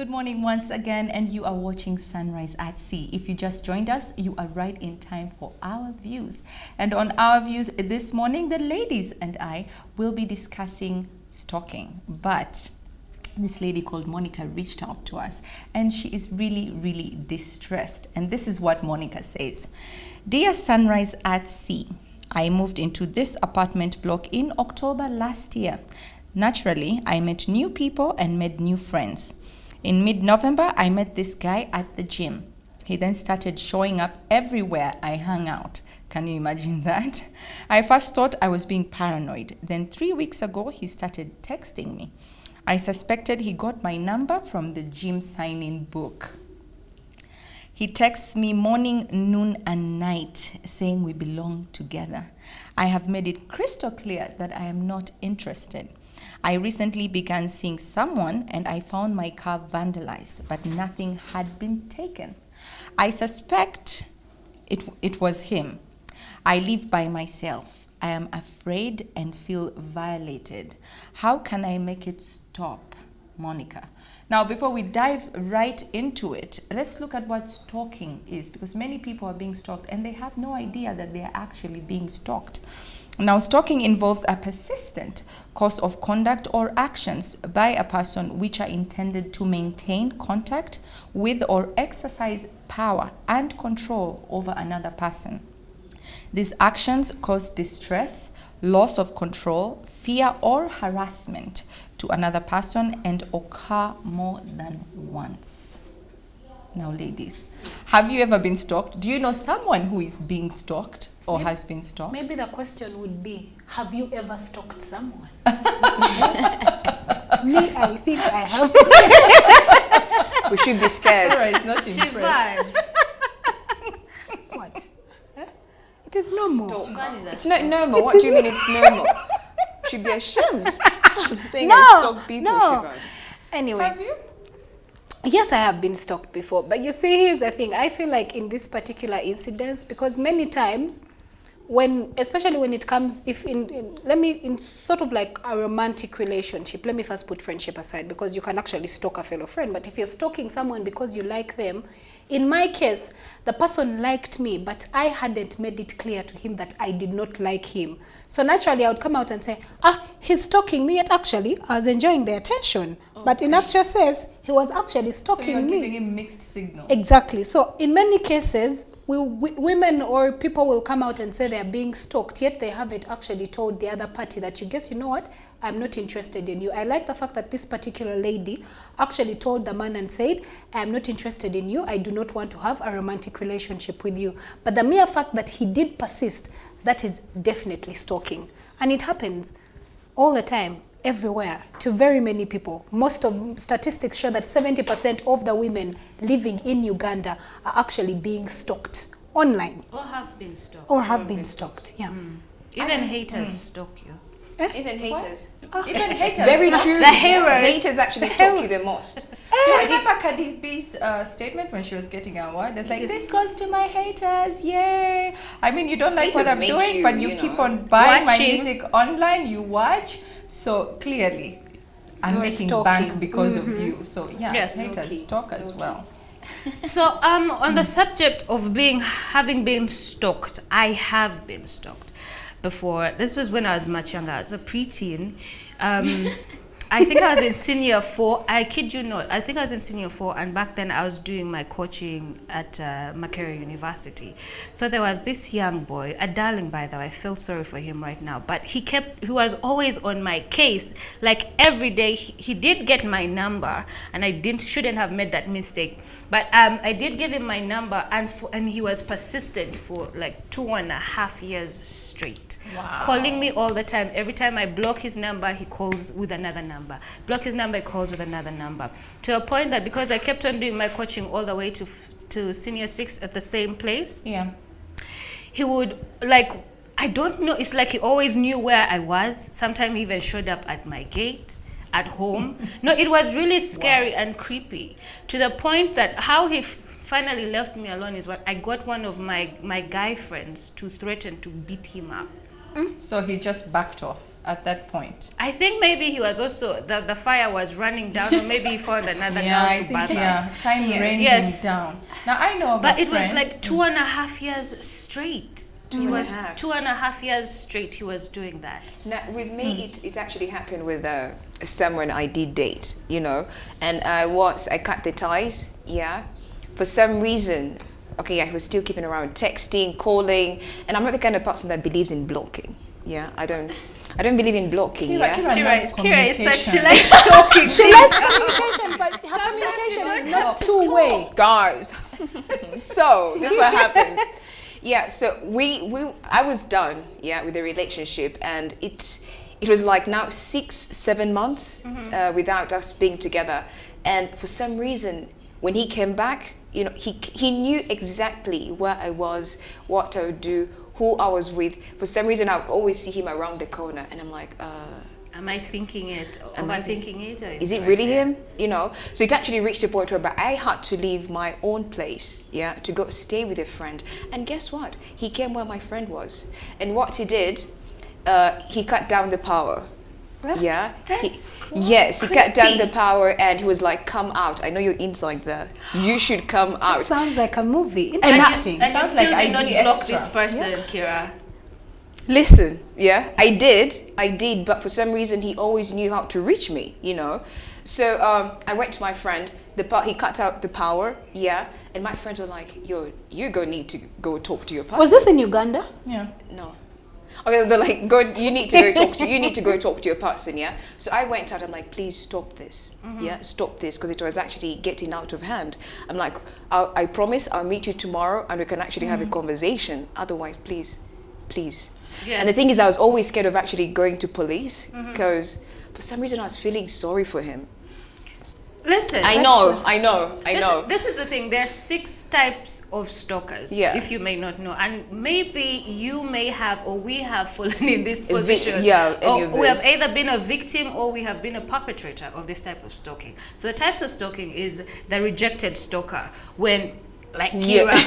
Good morning once again, and you are watching Sunrise at Sea. If you just joined us, you are right in time for our views. And on our views this morning, the ladies and I will be discussing stalking. But this lady called Monica reached out to us, and she is really distressed. And this is what Monica says. Dear Sunrise at Sea, I moved into this apartment block in October last year. Naturally, I met new people and made new friends. In mid-November, I met this guy at the gym. He then started showing up everywhere I hung out. Can you imagine that? I first thought I was being paranoid. Then 3 weeks ago, he started texting me. I suspected he got my number from the gym sign-in book. He texts me morning, noon, and night, saying we belong together. I have made it crystal clear that I am not interested. I recently began seeing someone and I found my car vandalized, but nothing had been taken. I suspect it was him. I live by myself. I am afraid and feel violated. How can I make it stop? Monica. Now, before we dive right into it, let's look at what stalking is, because many people are being stalked and they have no idea that they are actually being stalked. Now, stalking involves a persistent course of conduct or actions by a person which are intended to maintain contact with or exercise power and control over another person. These actions cause distress, loss of control, fear, or harassment to another person and occur more than once. Now, ladies, have you ever been stalked? Do you know someone who is being stalked or has been stalked? Maybe the question would be, have you ever stalked someone? Me, I think I have. We should be scared. Sarah is not impressed. What? Huh? It is normal. It's not normal. What do you mean it's normal? You should be ashamed of saying I stalk people, Siobhan. Anyway. Have you? Yes, I have been stalked before. But you see, here's the thing. I feel like in this particular incident, because many times, especially when it comes, in sort of like a romantic relationship, let me first put friendship aside, because you can actually stalk a fellow friend. But if you're stalking someone because you like them, in my case, the person liked me, but I hadn't made it clear to him that I did not like him. So naturally, I would come out and say, he's stalking me, yet actually, I was enjoying the attention. Okay. But in actual sense, he was actually stalking me. So you're giving him mixed signals. Exactly. So in many cases, women or people will come out and say they're being stalked, yet they haven't actually told the other party that, you know what, I'm not interested in you. I like the fact that this particular lady actually told the man and said, I'm not interested in you. I do not want to have a romantic relationship with you. But the mere fact that he did persist, that is definitely stalking. And it happens all the time, everywhere, to very many people. Most of statistics show that 70% of the women living in Uganda are actually being stalked online. Or have been stalked. Or have been stalked, yeah. Even haters stalk you. Even haters. Even haters. Very true. The haters. Haters actually stalk you the most. I remember Cardi B's statement when she was getting an award. It's like, this goes to my haters, yay! I mean, you don't like what I'm doing, but you keep on buying my music online, you watch. So clearly, I'm making bank because of you. So yeah, Yes, haters stalk as well. So on the subject of having been stalked, I have been stalked before. This was when I was much younger. I was a preteen. I think I was in senior 4. I kid you not. I think I was in senior 4, and back then I was doing my coaching at Makerere University. So there was this young boy, a darling by the way. I feel sorry for him right now, but he was always on my case. Like every day, he did get my number, and I shouldn't have made that mistake. But I did give him my number, and he was persistent for like 2.5 years straight. Wow. Calling me all the time. Every time I block his number, he calls with another number. Block his number, he calls with another number. To a point that because I kept on doing my coaching all the way to senior 6 at the same place, Yeah. he would, like, I don't know, it's like he always knew where I was. Sometimes he even showed up at my gate, at home. No, it was really scary and creepy. To the point that how he finally left me alone is what I got one of my guy friends to threaten to beat him up. So he just backed off at that point. I think maybe he was also the fire was running down, or maybe he found another Yeah, girl I to think bother. time rained Yes. him down. Now I know of But a it was friend. like 2.5 years straight. He and a was half. 2.5 years straight. He was doing that. Now, with me, it actually happened with someone I did date, you know, and I cut the ties, yeah. For some reason, okay, yeah, he was still keeping around, texting, calling, and I'm not the kind of person that believes in blocking, yeah. I don't believe in blocking, Kira, yeah. Kira loves Kira is like, she communication. likes talking. She likes communication, but her communication is not two-way. Guys, so this is what happened. Yeah, so I was done, yeah, with the relationship, and it was like now 6-7 months without us being together, and for some reason when he came back, you know, he knew exactly where I was, what I would do, who I was with. For some reason I would always see him around the corner, and I'm like, Am I thinking it? Am I Overthinking it? Or is it right really there? him? You know, so it actually reached a point where I had to leave my own place, yeah, to go stay with a friend. And guess what? He came where my friend was, and what he did, he cut down the power. Yeah. Yes, he cut down the power, and he was like, "Come out! I know you're inside there. You should come That out." sounds like a movie. And Interesting. you Sounds still like did not ID block extra. this person, Kira. Listen, yeah, I did, but for some reason he always knew how to reach me, you know. So I went to my friend. He cut out the power, yeah, and my friends were like, "Yo, you're gonna need to go talk to your partner." Was this in Uganda? Yeah. No. Okay, they're like, "Go, you need to go talk to your person, yeah." So I went out. I'm like, "Please stop this, yeah, stop this," because it was actually getting out of hand. I'm like, I promise I'll meet you tomorrow, and we can actually have a conversation. Otherwise, please. Yes. And the thing is, I was always scared of actually going to police, because for some reason I was feeling sorry for him. Listen. I know. This is the thing. There are 6 types of stalkers, Yeah. if you may not know. And maybe you may have, or we have fallen in this position. any Or of we have this. either been a victim or we have been a perpetrator of this type of stalking. So the types of stalking is the rejected stalker. When, like Kira,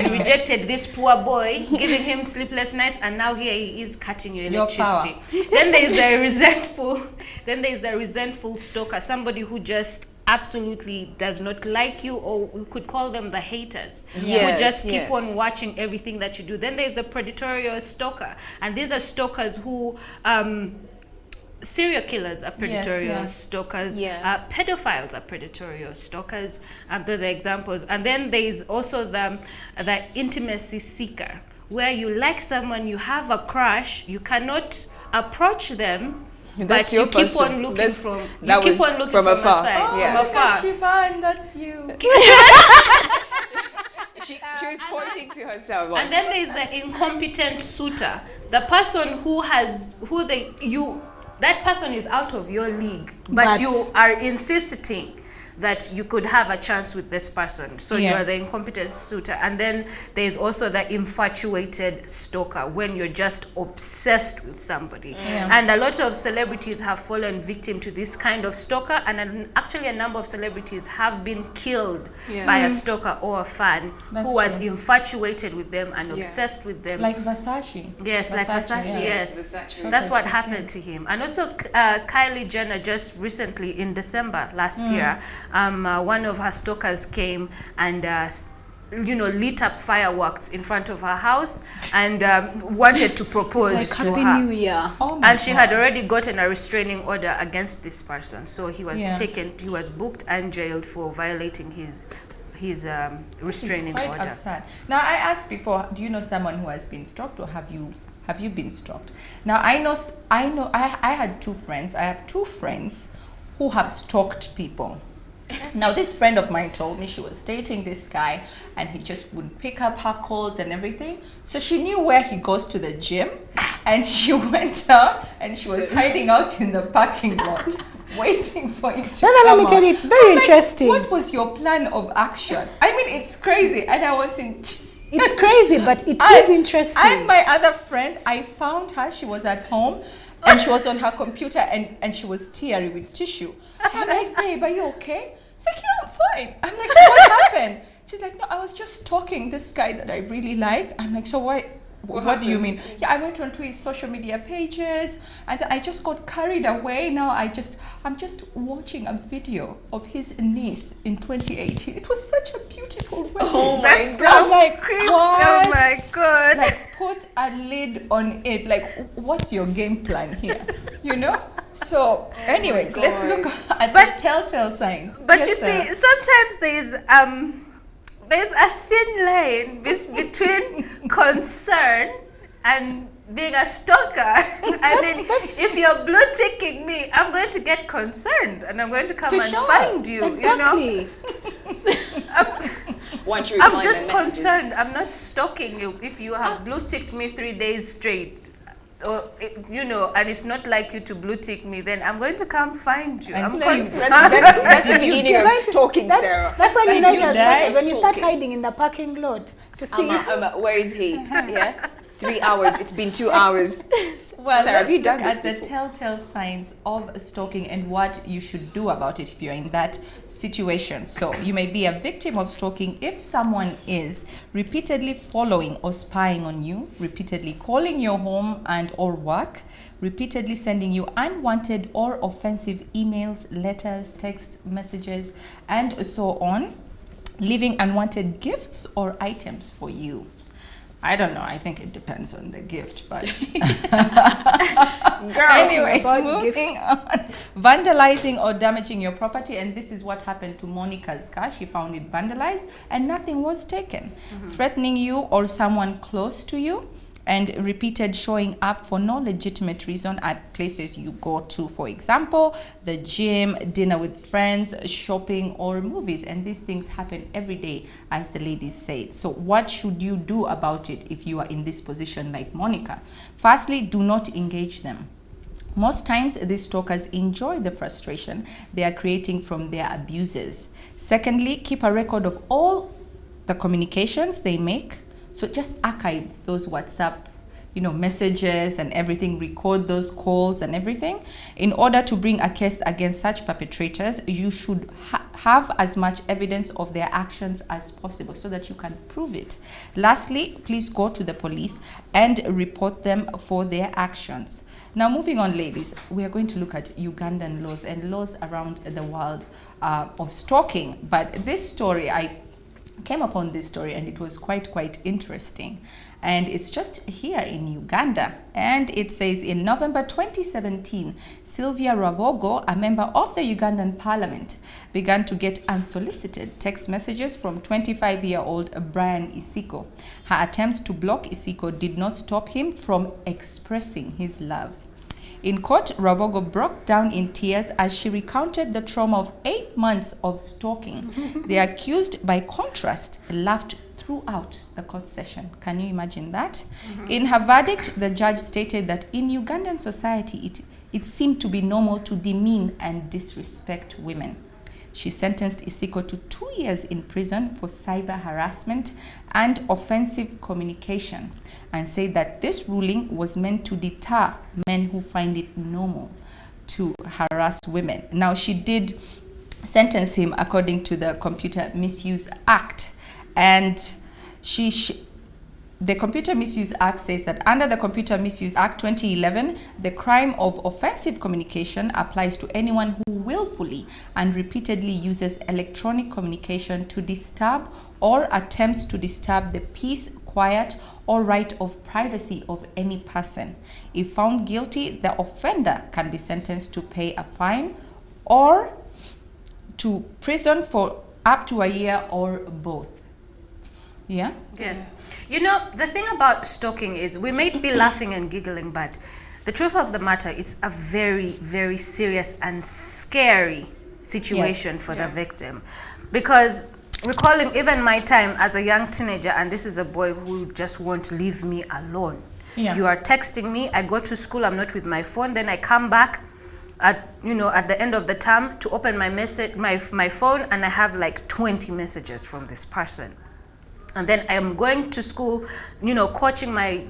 you rejected this poor boy, giving him sleepless nights, and now here he is cutting your Your electricity. Then there is the resentful stalker, somebody who just absolutely does not like you, or we could call them the haters, Yes, who just keep yes. on watching everything that you do. Then there's the predatory stalker, and these are stalkers who serial killers are predatory yeah. stalkers. Yeah. Pedophiles are predatory stalkers. Those are examples. And then there is also the intimacy seeker, where you like someone, you have a crush, you cannot approach them, That's but your you keep person. on looking That's- from that was from afar. aside, Yeah. from Look at afar. Shivan, that's you. She was pointing to herself. And then there is the incompetent suitor, the person that person is out of your league, but you are insisting that you could have a chance with this person. So you Yeah. are the incompetent suitor. And then there's also the infatuated stalker, when you're just obsessed with somebody. Yeah. And a lot of celebrities have fallen victim to this kind of stalker, and actually a number of celebrities have been killed by a stalker or a fan That's who was true. infatuated with them and Yeah. obsessed with them. Like Versace. Yes, like Versace, yeah. yes. Versace. That's what She's happened to him. And also Kylie Jenner, just recently in December last year, one of her stalkers came and lit up fireworks in front of her house and wanted to propose Like to Happy her. New Year. Oh my And she had God. already gotten a restraining order against this person, so he was Yeah. he was booked and jailed for violating his This is restraining quite order. absurd. Now I asked before, do you know someone who has been stalked, or have you been stalked? Now I had 2 friends. I have 2 friends who have stalked people. Now this friend of mine told me she was dating this guy and he just wouldn't pick up her calls and everything. So she knew where he goes to the gym, and she went out and she was hiding out in the parking lot waiting for him to No, let come me tell out. you, it's very I'm like, interesting. what was your plan of action? I mean, it's crazy. And I was in It's crazy, but it is interesting. And my other friend, I found her, she was at home and she was on her computer and she was teary with tissue. I'm like, babe, are you okay? She's like, yeah, I'm fine. I'm like, what happened? She's like, no, I was just talking this guy that I really like. I'm like, so why What do you mean? Yeah, I went onto his social media pages and I just got carried away. Now I'm just watching a video of his niece in 2018. It was such a beautiful wedding. Oh my That's God. I'm like, creepy. what? Oh my God. Like, put a lid on it. Like, what's your game plan here? You know? So, anyways, let's look at the telltale signs. But Yes, you Sarah. see, sometimes there's a thin line between concern and being a stalker. I mean, if you're blue ticking me, I'm going to get concerned and I'm going to come To and show find you. Exactly. You know, Once you I'm reply just my messages. concerned. I'm not stalking you. If you have blue ticked me 3 days straight, or you know, and it's not like you to blue tick me, then I'm going to come find you. And I'm see, concerned. That's the Did you- beginning of stalking, Sarah. That's when you know it has that started, when you start stalking. hiding in the parking lot to see if Where is he? Yeah? 3 hours. It's been 2 hours. Well, Sarah, have let's you done look at this the before? telltale signs of stalking and what you should do about it if you're in that situation. So, you may be a victim of stalking if someone is repeatedly following or spying on you, repeatedly calling your home and or work, repeatedly sending you unwanted or offensive emails, letters, text messages, and so on, leaving unwanted gifts or items for you. I don't know. I think it depends on the gift, but anyways, about moving on. Vandalizing or damaging your property, and this is what happened to Monica's car. She found it vandalized and nothing was taken. Threatening you or someone close to you, and repeated showing up for no legitimate reason at places you go to. For example, the gym, dinner with friends, shopping, or movies. And these things happen every day, as the ladies say. So what should you do about it if you are in this position like Monica? Firstly, do not engage them. Most times, these stalkers enjoy the frustration they are creating from their abusers. Secondly, keep a record of all the communications they make. So just archive those WhatsApp, messages and everything, record those calls and everything. In order to bring a case against such perpetrators, you should have as much evidence of their actions as possible so that you can prove it. Lastly, please go to the police and report them for their actions. Now, moving on, ladies, we are going to look at Ugandan laws and laws around the world of stalking. But this story, I came upon this story and it was quite interesting, and it's just here in Uganda. And it says, in November 2017, Sylvia Rabogo, a member of the Ugandan parliament, began to get unsolicited text messages from 25-year-old Brian Isiko. Her attempts to block Isiko did not stop him from expressing his love. In court, Rabogo broke down in tears as she recounted the trauma of 8 months of stalking. The accused, by contrast, laughed throughout the court session. Can you imagine that? In her verdict, the judge stated that in Ugandan society, it seemed to be normal to demean and disrespect women. She sentenced Isiko to 2 years in prison for cyber harassment and offensive communication, and said that this ruling was meant to deter men who find it normal to harass women. Now, she did sentence him according to the Computer Misuse Act, and the Computer Misuse Act says that under the Computer Misuse Act 2011, the crime of offensive communication applies to anyone who willfully and repeatedly uses electronic communication to disturb or attempts to disturb the peace, quiet, or right of privacy of any person. If found guilty, the offender can be sentenced to pay a fine or to prison for up to a year or both. Yeah? Yes. You know, the thing about stalking is we may be laughing and giggling, but the truth of the matter is a very, very serious and scary situation for the victim. Because recalling even my time as a young teenager, and this is a boy who just won't leave me alone. Yeah. You are texting me, I go to school, I'm not with my phone, then I come back at the end of the term to open my phone, and I have like 20 messages from this person. And then I'm going to school, coaching my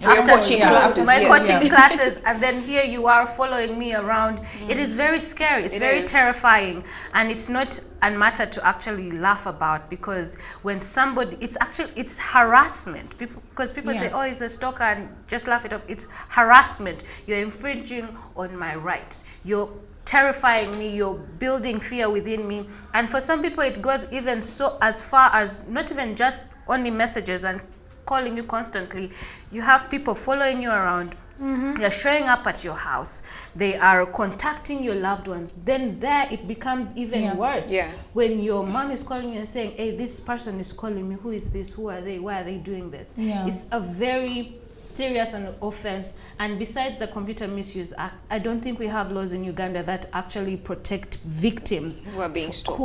after coaching classes, my yes. coaching classes, and then here you are following me around. It is very scary. It's very terrifying, and it's not a matter to actually laugh about, because when somebody, it's harassment. Because people say, oh, it's a stalker, and just laugh it off. It's harassment. You're infringing on my rights. You're terrifying me. You're building fear within me. And for some people, it goes even so as far as not even just only messages and calling you constantly. You have people following you around. They're showing up at your house. They are contacting your loved ones. Then there it becomes even worse. When your mom is calling you and saying, hey, this person is calling me. Who is this? Who are they? Why are they doing this? It's a very serious an offense. And besides the Computer Misuse Act, I don't think we have laws in Uganda that actually protect victims who are being stalked.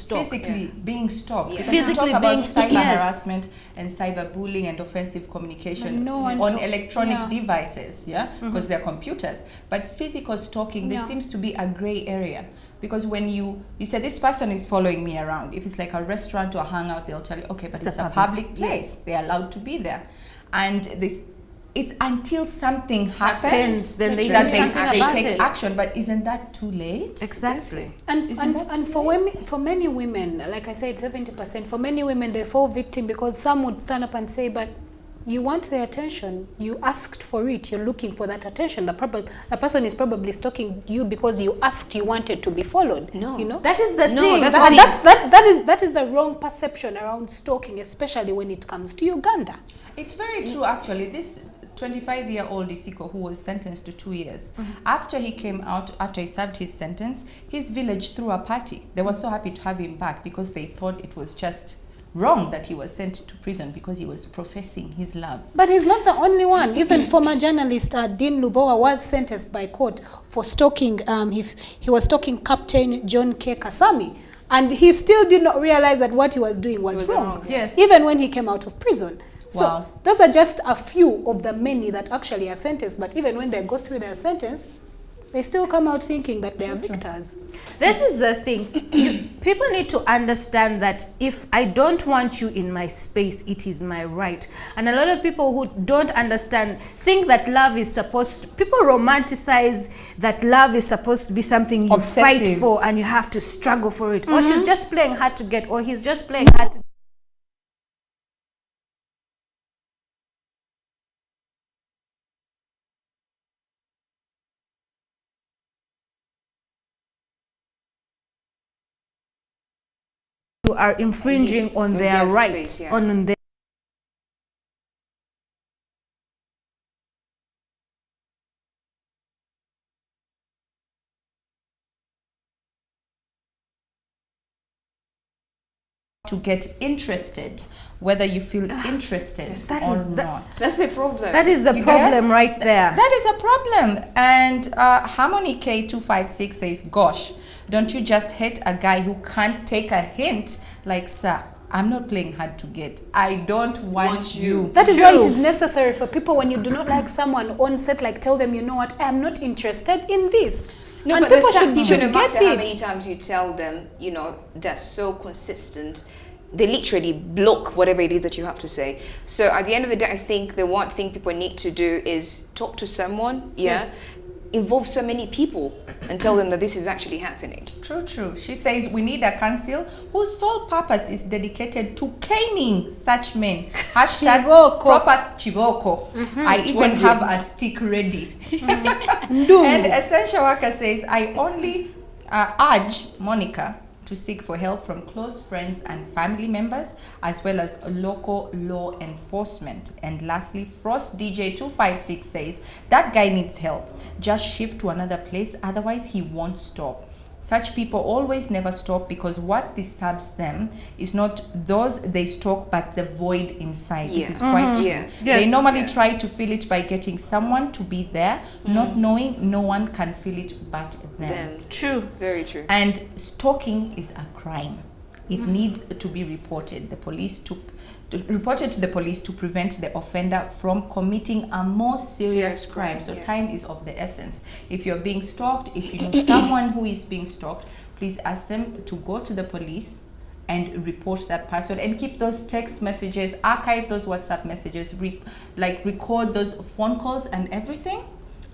Physically being stalked. Because Physically we talk about being stalked, cyber harassment and cyberbullying and offensive communication on electronic devices, because they're computers. But physical stalking, there seems to be a gray area. Because when you say this person is following me around, if it's like a restaurant or a hangout, they'll tell you, okay, but it's a public place. They're allowed to be there. And it's until something happens then they take action. But isn't that too late? Exactly. And for many women, like I said, 70%, for many women, they fall victim because some would stand up and say, but you want their attention. You asked for it. You're looking for that attention. The person is probably stalking you because you asked, you wanted to be followed. No, you know that is the thing. That is the wrong perception around stalking, especially when it comes to Uganda. It's very true, actually. This 25-year-old Isiko, who was sentenced to 2 years, after he came out, after he served his sentence, his village threw a party. They were so happy to have him back because they thought it was just wrong that he was sent to prison because he was professing his love. But he's not the only one. Even former journalist Dean Lubowa was sentenced by court for stalking. He was stalking Captain John K. Kasami, and he still did not realize that what he was doing was wrong. Yes. Even when he came out of prison. So those are just a few of the many that actually are sentenced. But even when they go through their sentence, they still come out thinking that they are victors. This is the thing. People need to understand that if I don't want you in my space, it is my right. And a lot of people who don't understand think that love is supposed to, people romanticize that love is supposed to be something you fight for and you have to struggle for it. Or she's just playing hard to get, or he's just playing hard to get. You are infringing on their rights, on their to get interested, whether you feel interested or not. That's the problem. That is the problem right there. That is a problem. And Harmony K256 says, gosh, don't you just hate a guy who can't take a hint? Like, sir, I'm not playing hard to get. I don't want you. That is why it is necessary for people, when you do not like someone on set, like tell them, you know what, I'm not interested in this. No, and but people should no get matter how it. many times you tell them, you know, they're so consistent, they literally block whatever it is that you have to say. So at the end of the day, I think the one thing people need to do is talk to someone, involve so many people and tell them that this is actually happening. True. She says we need a council whose sole purpose is dedicated to caning such men. Hashtag proper chiboko. I even have a stick ready. And Essential Worker says, I only urge Monica to seek for help from close friends and family members, as well as local law enforcement. And lastly, Frost DJ 256 says, that guy needs help. Just shift to another place, otherwise he won't stop. Such people always never stop because what disturbs them is not those they stalk, but the void inside. This is quite true. They normally try to fill it by getting someone to be there, not knowing no one can fill it but them. True. Very true. And stalking is a crime. It needs to be reported. Reported to the police to prevent the offender from committing a more serious crime. So time is of the essence. If you're being stalked, if you know someone who is being stalked, please ask them to go to the police and report that person, and keep those text messages, archive those WhatsApp messages, record those phone calls and everything,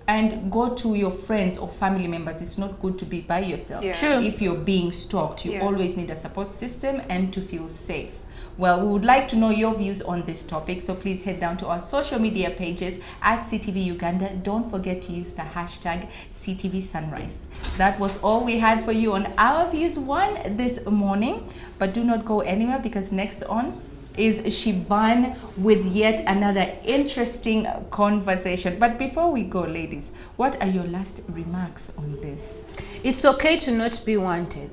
and go to your friends or family members. It's not good to be by yourself. Yeah. True. If you're being stalked, you Yeah. always need a support system and to feel safe. Well, we would like to know your views on this topic, so please head down to our social media pages at CTV Uganda. Don't forget to use the hashtag CTV Sunrise. That was all we had for you on Our Views 1 this morning, but do not go anywhere, because next on is Shivan with yet another interesting conversation. But before we go, ladies, what are your last remarks on this? It's okay to not be wanted.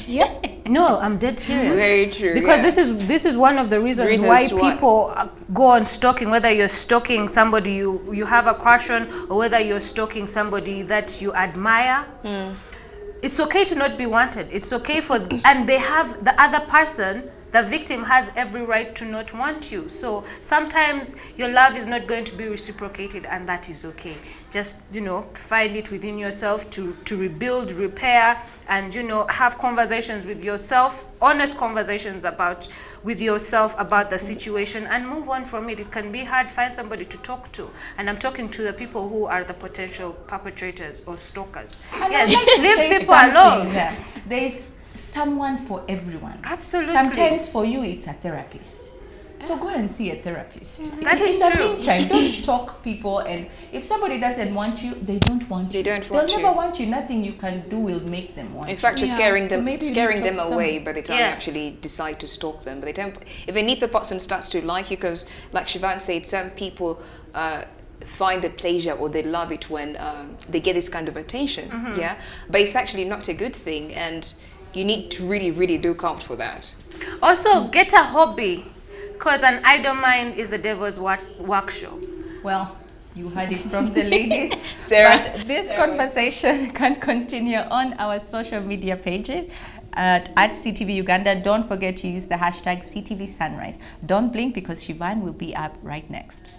Yeah. No, I'm dead serious. Very true. Because yeah. this is one of the reasons why people go on stalking, whether you're stalking somebody you have a crush on, or whether you're stalking somebody that you admire. It's okay to not be wanted. It's okay for, and they have, the other person, the victim has every right to not want you. So sometimes your love is not going to be reciprocated, and that is okay. Just, find it within yourself to rebuild, repair, and, have conversations with yourself, honest conversations with yourself about the situation, and move on from it. It can be hard, find somebody to talk to. And I'm talking to the people who are the potential perpetrators or stalkers. And Yes, I'd like to leave say people something alone. there. There is someone for everyone. Absolutely. Sometimes for you it's a therapist. So go and see a therapist. That is In the true. meantime, don't stalk people, and if somebody doesn't want you, they don't want you. They don't want They'll you. never want you. Nothing you can do will make them want In you. fact, you're Yeah, scaring so them, maybe you scaring need to them talk to away someone. by the time Yes. you actually decide to stalk them. But they don't. Even if a person starts to like you, because like Shivan said, some people find the pleasure or they love it when they get this kind of attention. Yeah, but it's actually not a good thing, and you need to really, really look out for that. Also, get a hobby, because an idle mind is the devil's workshop. Well, you heard it from the ladies. Sarah. But this conversation can continue on our social media pages at CTV Uganda. Don't forget to use the hashtag CTV Sunrise. Don't blink, because Shivan will be up right next.